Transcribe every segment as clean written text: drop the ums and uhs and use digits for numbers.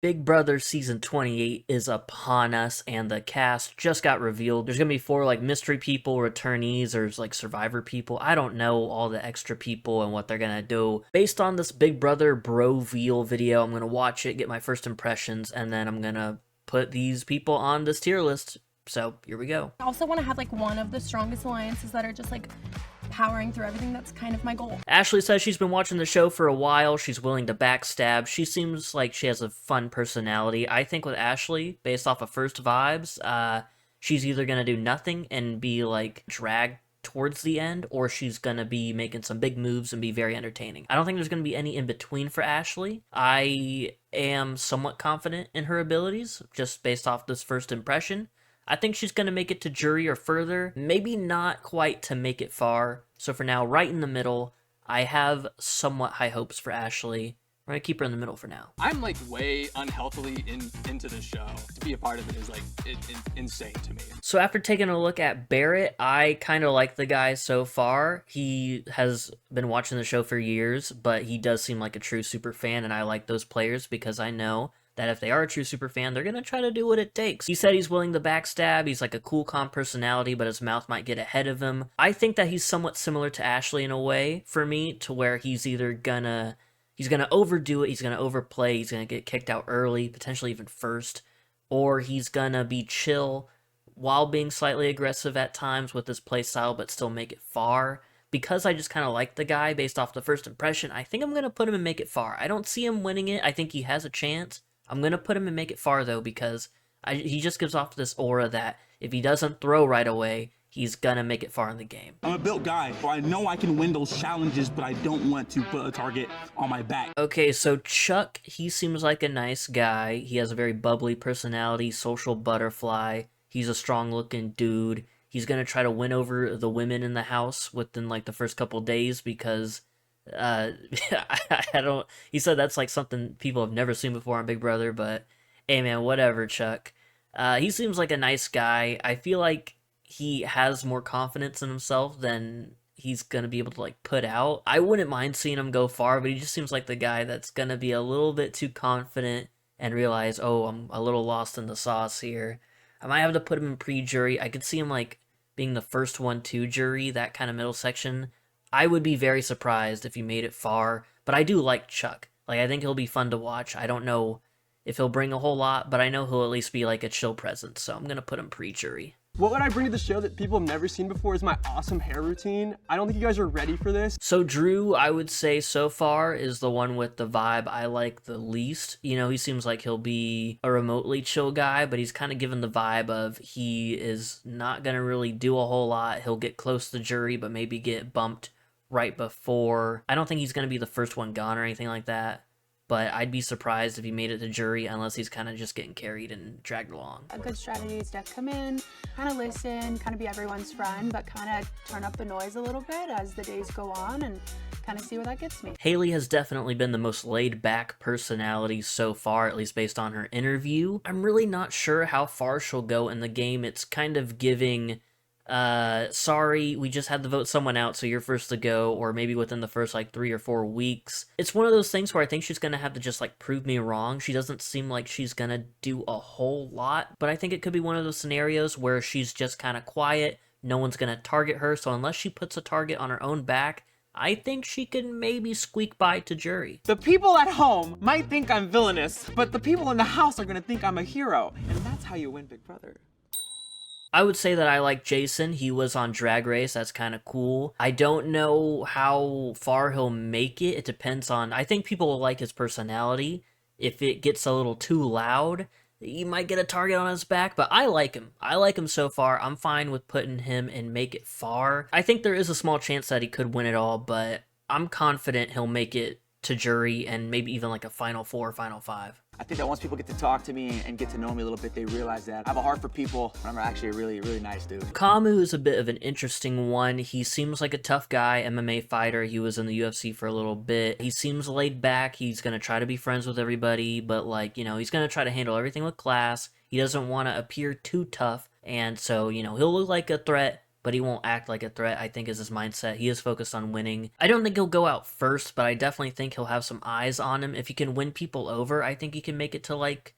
Big Brother Season 28 is upon us, and the cast just got revealed. There's gonna be 4, like, mystery people, returnees, or, like, survivor people. I don't know all the extra people and what they're gonna do. Based on this Big Brother Broveal video, I'm gonna watch it, get my first impressions, and then I'm gonna put these people on this tier list. So, here we go. I also want to have, like, one of the strongest alliances that are just, like, powering through everything. That's kind of my goal. Ashley says she's been watching the show for a while. She's willing to backstab. She seems like she has a fun personality. I think with Ashley, based off of first vibes, she's either going to do nothing and be, like, dragged towards the end, or she's going to be making some big moves and be very entertaining. I don't think there's going to be any in between for Ashley. I am somewhat confident in her abilities, just based off this first impression. I think she's going to make it to jury or further, maybe not quite to make it far. So for now, right in the middle, I have somewhat high hopes for Ashley. We're going to keep her in the middle for now. I'm like way unhealthily into the show. To be a part of it is like insane to me. So after taking a look at Barrett, I kind of like the guy so far. He has been watching the show for years, but he does seem like a true super fan, and I like those players because I know that if they are a true super fan, they're going to try to do what it takes. He said he's willing to backstab, he's like a cool, calm personality, but his mouth might get ahead of him. I think that he's somewhat similar to Ashley in a way, for me, to where he's either gonna overdo it, he's gonna overplay, he's gonna get kicked out early, potentially even first, or he's gonna be chill while being slightly aggressive at times with his playstyle, but still make it far. Because I just kind of like the guy based off the first impression, I think I'm going to put him and make it far. I don't see him winning it. I think he has a chance. I'm going to put him and make it far, though, because he just gives off this aura that if he doesn't throw right away, he's going to make it far in the game. I'm a built guy, so I know I can win those challenges, but I don't want to put a target on my back. Okay, so Chuck, he seems like a nice guy. He has a very bubbly personality, social butterfly. He's a strong-looking dude. He's going to try to win over the women in the house within, like, the first couple days because I don't, he said that's like something people have never seen before on Big Brother, but hey man, whatever, Chuck. He seems like a nice guy. I feel like he has more confidence in himself than he's gonna be able to like put out. I wouldn't mind seeing him go far, but he just seems like the guy that's gonna be a little bit too confident and realize, oh, I'm a little lost in the sauce here. I might have to put him in pre-jury. I could see him like being the first one to jury, that kind of middle section. I would be very surprised if he made it far, but I do like Chuck. Like, I think he'll be fun to watch. I don't know if he'll bring a whole lot, but I know he'll at least be like a chill presence, so I'm gonna put him pre-jury. What would I bring to the show that people have never seen before is my awesome hair routine. I don't think you guys are ready for this. So Drew, I would say so far, is the one with the vibe I like the least. You know, he seems like he'll be a remotely chill guy, but he's kind of given the vibe of he is not going to really do a whole lot. He'll get close to the jury, but maybe get bumped right before. I don't think he's going to be the first one gone or anything like that. But I'd be surprised if he made it to jury unless he's kind of just getting carried and dragged along. A good strategy is to come in, kind of listen, kind of be everyone's friend, but kind of turn up the noise a little bit as the days go on and kind of see where that gets me. Haley has definitely been the most laid-back personality so far, at least based on her interview. I'm really not sure how far she'll go in the game. It's kind of giving, sorry, we just had to vote someone out, so you're first to go, or maybe within the first, like, 3 or 4 weeks. It's one of those things where I think she's gonna have to just, like, prove me wrong. She doesn't seem like she's gonna do a whole lot, but I think it could be one of those scenarios where she's just kind of quiet, no one's gonna target her, so unless she puts a target on her own back, I think she can maybe squeak by to jury. The people at home might think I'm villainous, but the people in the house are gonna think I'm a hero, and that's how you win Big Brother. I would say that I like Jason. He was on Drag Race. That's kind of cool. I don't know how far he'll make it. It depends on... I think people will like his personality. If it gets a little too loud, he might get a target on his back, but I like him. I like him so far. I'm fine with putting him and make it far. I think there is a small chance that he could win it all, but I'm confident he'll make it to jury and maybe even like a Final 4 or Final 5. I think that once people get to talk to me and get to know me a little bit, they realize that I have a heart for people, and I'm actually a really, really nice dude. Kamu is a bit of an interesting one. He seems like a tough guy, MMA fighter. He was in the UFC for a little bit. He seems laid back. He's going to try to be friends with everybody, but like, you know, he's going to try to handle everything with class. He doesn't want to appear too tough, and so, you know, he'll look like a threat, but but he won't act like a threat, I think is his mindset. He is focused on winning. I don't think he'll go out first, but I definitely think he'll have some eyes on him. If he can win people over, I think he can make it to like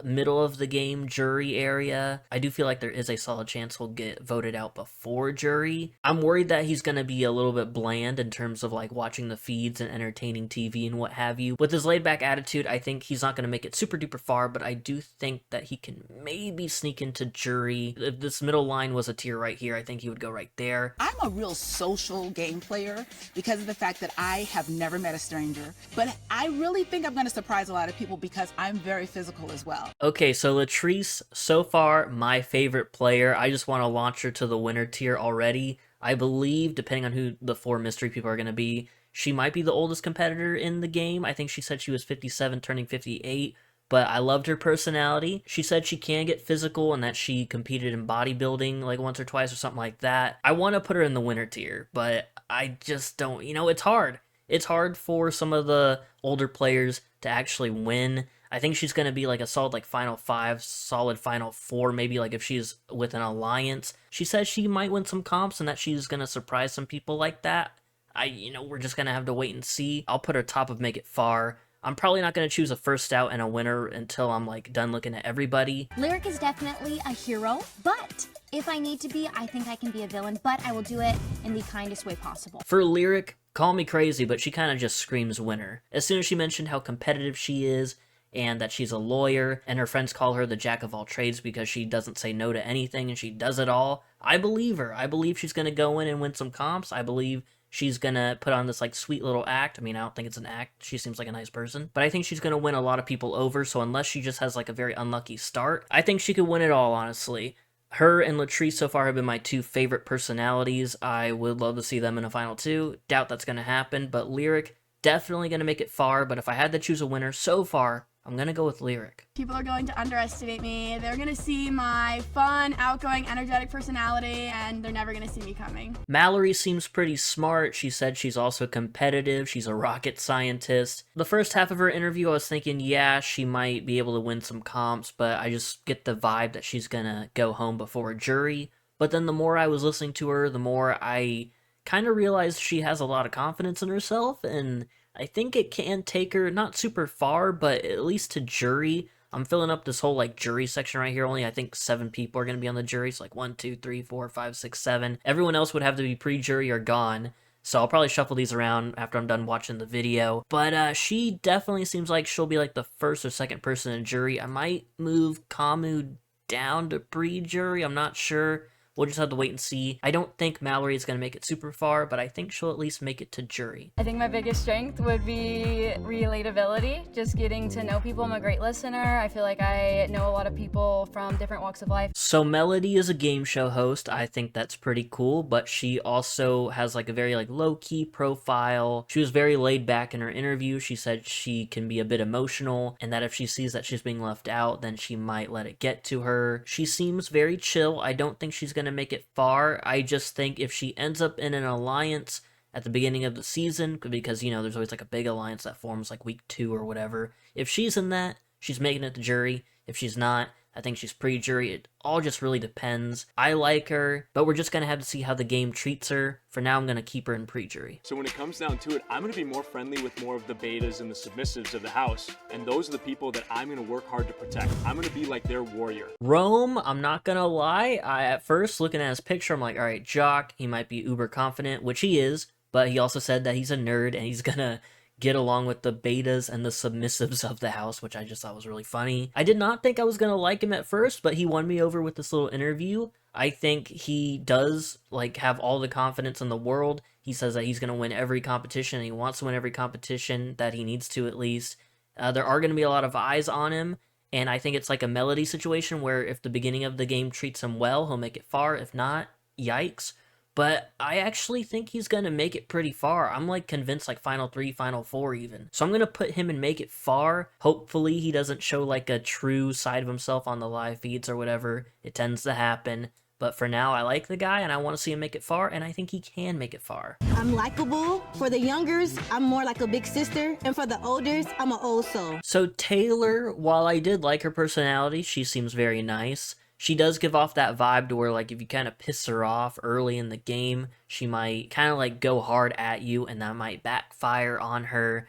middle of the game jury area. I do feel like there is a solid chance he'll get voted out before jury. I'm worried that he's gonna be a little bit bland in terms of like watching the feeds and entertaining TV and what have you. With his laid back attitude, I think he's not gonna make it super duper far, but I do think that he can maybe sneak into jury. If this middle line was a tier right here, I think he would go right there. I'm a real social game player because of the fact that I have never met a stranger, but I really think I'm gonna surprise a lot of people because I'm very physical as well. Okay, so Latrice, so far, my favorite player. I just want to launch her to the winner tier already. I believe, depending on who the 4 mystery people are going to be, she might be the oldest competitor in the game. I think she said she was 57, turning 58, but I loved her personality. She said she can get physical and that she competed in bodybuilding like once or twice or something like that. I want to put her in the winner tier, but I just don't, it's hard. It's hard for some of the older players to actually win. I think she's going to be like a solid like final 5, solid final 4, maybe like if she's with an alliance. She says she might win some comps and that she's going to surprise some people like that. We're just going to have to wait and see. I'll put her top of Make It Far. I'm probably not going to choose a first out and a winner until I'm like done looking at everybody. Lyric is definitely a hero, but if I need to be, I think I can be a villain, but I will do it in the kindest way possible. For Lyric, call me crazy, but she kind of just screams winner. As soon as she mentioned how competitive she is, and that she's a lawyer, and her friends call her the jack of all trades because she doesn't say no to anything and she does it all, I believe her. I believe she's going to go in and win some comps. I believe she's going to put on this like sweet little act. I mean, I don't think it's an act. She seems like a nice person. But I think she's going to win a lot of people over, so unless she just has like a very unlucky start, I think she could win it all, honestly. Her and Latrice so far have been my 2 favorite personalities. I would love to see them in a final 2. Doubt that's going to happen, but Lyric, definitely going to make it far. But if I had to choose a winner so far, I'm gonna go with Lyric. People are going to underestimate me. They're gonna see my fun, outgoing, energetic personality, and they're never gonna see me coming. Mallerie seems pretty smart. She said she's also competitive. She's a rocket scientist. The first half of her interview, I was thinking, yeah, she might be able to win some comps, but I just get the vibe that she's gonna go home before a jury. But then the more I was listening to her, the more I kind of realized she has a lot of confidence in herself, and I think it can take her not super far, but at least to jury. I'm filling up this whole like jury section right here. Only I think 7 people are going to be on the jury. So like 1, 2, 3, 4, 5, 6, 7. Everyone else would have to be pre-jury or gone. So I'll probably shuffle these around after I'm done watching the video. But she definitely seems like she'll be like the first or second person in jury. I might move Kamu down to pre-jury. I'm not sure. We'll just have to wait and see. I don't think Mallerie is going to make it super far, but I think she'll at least make it to jury. I think my biggest strength would be relatability, just getting to know people. I'm a great listener. I feel like I know a lot of people from different walks of life. So Melody is a game show host. I think that's pretty cool, but she also has like a very like low-key profile. She was very laid back in her interview. She said she can be a bit emotional and that if she sees that she's being left out, then she might let it get to her. She seems very chill. I don't think she's going to make it far. I just think if she ends up in an alliance at the beginning of the season, because there's always like a big alliance that forms like week 2 or whatever, if she's in that, she's making it to jury. If she's not, I think she's pre-jury. It all just really depends. I like her, but we're just going to have to see how the game treats her. For now, I'm going to keep her in pre-jury. So when it comes down to it, I'm going to be more friendly with more of the betas and the submissives of the house. And those are the people that I'm going to work hard to protect. I'm going to be like their warrior. Rome, I'm not going to lie. At first, looking at his picture, I'm like, all right, jock, he might be uber confident, which he is. But he also said that he's a nerd and he's going to get along with the betas and the submissives of the house, which I just thought was really funny. I did not think I was going to like him at first, but he won me over with this little interview. I think he does like have all the confidence in the world. He says that he's going to win every competition and he wants to win every competition that he needs to at least. There are going to be a lot of eyes on him, and I think it's like a Melody situation where if the beginning of the game treats him well, he'll make it far. If not, yikes. But I actually think he's going to make it pretty far. I'm like convinced like final 3, final 4 even. So I'm going to put him and make it far. Hopefully he doesn't show like a true side of himself on the live feeds or whatever. It tends to happen. But for now, I like the guy and I want to see him make it far, and I think he can make it far. I'm likable. For the youngers, I'm more like a big sister. And for the olders, I'm an old soul. So Taylor, while I did like her personality, she seems very nice. She does give off that vibe to where, like, if you kind of piss her off early in the game, she might kind of like go hard at you, and that might backfire on her.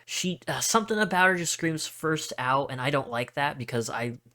Something about her just screams first out, and I don't like that because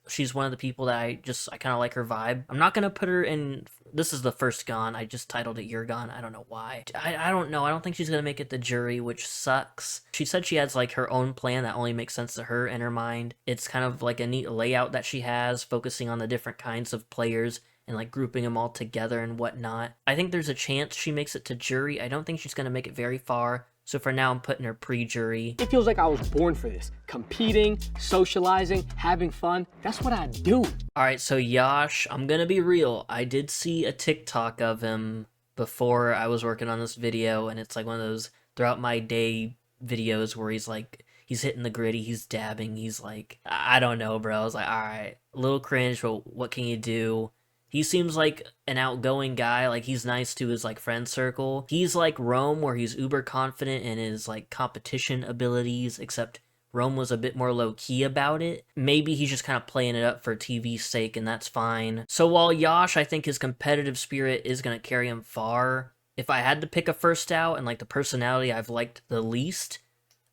she's one of the people that I kind of like her vibe. I'm not gonna put her in. This is the first gone. I just titled it You're Gone. I don't know why. I don't know. I don't think she's gonna make it the jury, which sucks. She said she has like her own plan that only makes sense to her in her mind. It's kind of like a neat layout that she has, focusing on the different kinds of players and like grouping them all together and whatnot. I think there's a chance she makes it to jury. I don't think she's gonna make it very far. So for now, I'm putting her pre-jury. It feels like I was born for this. Competing, socializing, having fun. That's what I do. All right, so Yash, I'm gonna be real. I did see a TikTok of him before I was working on this video, and it's like one of those throughout my day videos where he's like, he's hitting the gritty, he's dabbing, he's like, I don't know, bro. I was like, all right, a little cringe, but what can you do? He seems like an outgoing guy, like he's nice to his like friend circle. He's like Rome, where he's uber confident in his like competition abilities, except Rome was a bit more low-key about it. Maybe he's just kind of playing it up for TV's sake, and that's fine. So while Yash, I think his competitive spirit is going to carry him far, if I had to pick a first out and like the personality I've liked the least,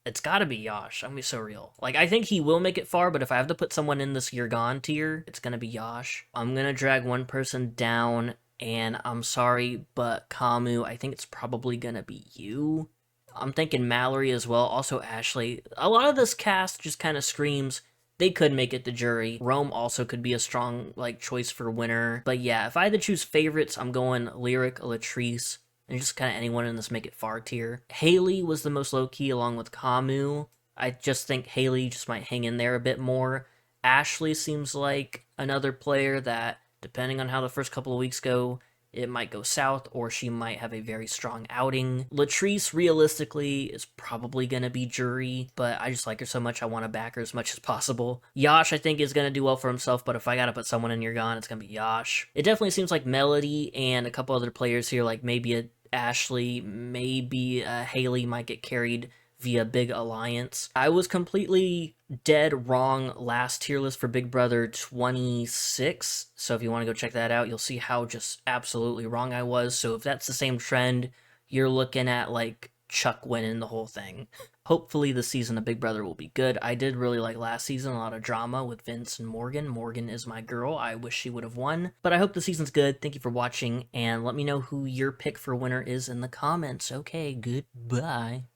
it's gotta be Yash. I'm gonna be so real. Like, I think he will make it far, but if I have to put someone in this You're Gone tier, it's gonna be Yash. I'm gonna drag one person down, and I'm sorry, but Kamu, I think it's probably gonna be you. I'm thinking Mallerie as well, also Ashley. A lot of this cast just kind of screams they could make it the jury. Rome also could be a strong, like, choice for winner. But yeah, if I had to choose favorites, I'm going Lyric, Latrice, and just kind of anyone in this make it far tier. Haley was the most low-key along with Kamu. I just think Haley just might hang in there a bit more. Ashley seems like another player that, depending on how the first couple of weeks go, it might go south, or she might have a very strong outing. Latrice, realistically, is probably going to be jury, but I just like her so much I want to back her as much as possible. Yash, I think, is going to do well for himself, but if I got to put someone in You're Gone, it's going to be Yash. It definitely seems like Melody and a couple other players here, like maybe a Ashley, maybe Haley might get carried via Big Alliance. I was completely dead wrong last tier list for Big Brother 26, so if you want to go check that out, you'll see how just absolutely wrong I was. So if that's the same trend, you're looking at like Chuck winning the whole thing. Hopefully the season of Big Brother will be good. I did really like last season, a lot of drama with Vince and Morgan. Morgan is my girl. I wish she would have won, but I hope the season's good. Thank you for watching, and let me know who your pick for winner is in the comments. Okay, goodbye.